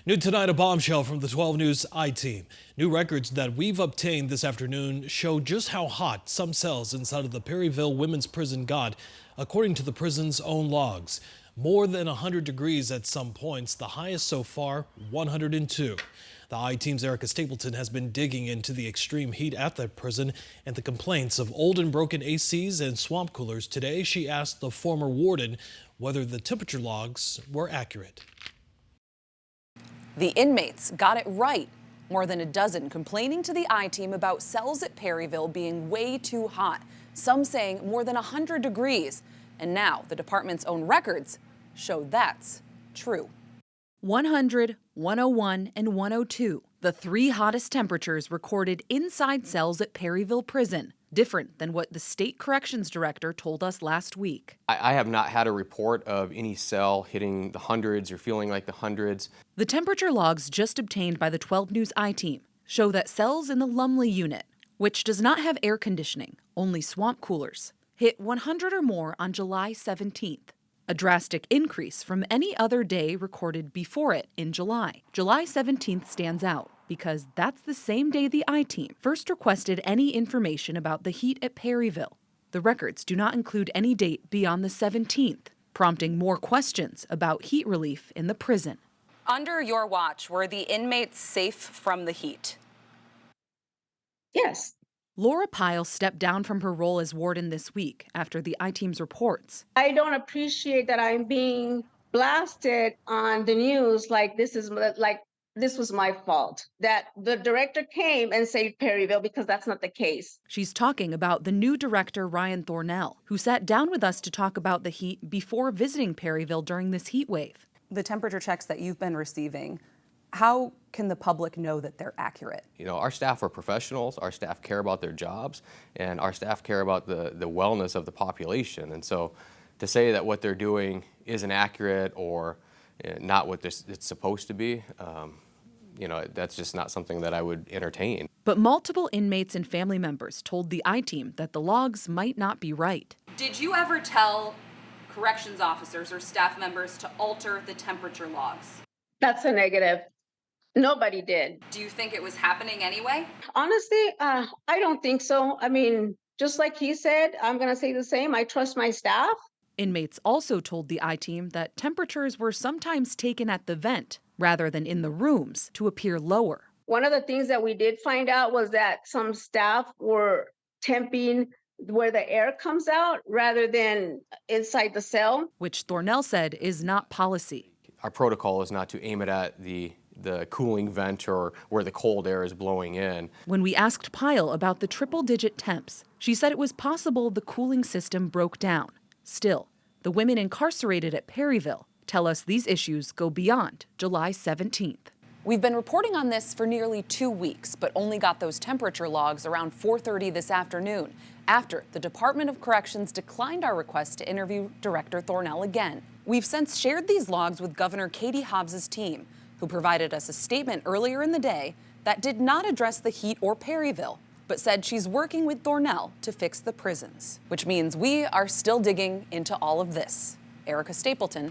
New tonight, a bombshell from the 12 News I-Team. New records that we've obtained this afternoon show just how hot some cells inside of the Perryville women's prison got, according to the prison's own logs. More than 100 degrees at some points, the highest so far, 102. The I-Team's Erica Stapleton has been digging into the extreme heat at that prison and the complaints of old and broken ACs and swamp coolers. Today, she asked the former warden whether the temperature logs were accurate. The inmates got it right. More than a dozen complaining to the I-Team about cells at Perryville being way too hot. Some saying more than 100 degrees. And now the department's own records show that's true. 100, 101, and 102, the three hottest temperatures recorded inside cells at Perryville Prison. Different than what the state corrections director told us last week. I have not had a report of any cell hitting the hundreds or feeling like the hundreds. The temperature logs just obtained by the 12 News I-Team show that cells in the Lumley unit, which does not have air conditioning, only swamp coolers, hit 100 or more on July 17th. A drastic increase from any other day recorded before it in July. July 17th stands out because that's the same day the I-Team first requested any information about the heat at Perryville. The records do not include any date beyond the 17th, prompting more questions about heat relief in the prison. Under your watch, were the inmates safe from the heat? Yes. Laura Pyle stepped down from her role as warden this week after the I-Team's reports. I don't appreciate that I'm being blasted on the news like this was my fault. That the director came and saved Perryville, because that's not the case. She's talking about the new director, Ryan Thornell, who sat down with us to talk about the heat before visiting Perryville during this heat wave. The temperature checks that you've been receiving, how can the public know that they're accurate? You know, our staff are professionals, our staff care about their jobs, and our staff care about the wellness of the population. And so to say that what they're doing isn't accurate or not what it's supposed to be, you know, that's just not something that I would entertain. But multiple inmates and family members told the I-Team that the logs might not be right. Did you ever tell corrections officers or staff members to alter the temperature logs? That's a negative. Nobody did. Do you think it was happening anyway? Honestly, I don't think so. I mean, just like he said, I'm going to say the same. I trust my staff. Inmates also told the I-Team that temperatures were sometimes taken at the vent rather than in the rooms to appear lower. One of the things that we did find out was that some staff were temping where the air comes out rather than inside the cell. Which Thornell said is not policy. Our protocol is not to aim it at the cooling vent or where the cold air is blowing in. When we asked Pyle about the triple-digit temps, she said it was possible the cooling system broke down. Still, the women incarcerated at Perryville tell us these issues go beyond July 17th. We've been reporting on this for nearly 2 weeks, but only got those temperature logs around 4:30 this afternoon, after the Department of Corrections declined our request to interview Director Thornell again. We've since shared these logs with Governor Katie Hobbs's team, who provided us a statement earlier in the day that did not address the heat or Perryville, but said she's working with Thornell to fix the prisons, which means we are still digging into all of this. Erica Stapleton,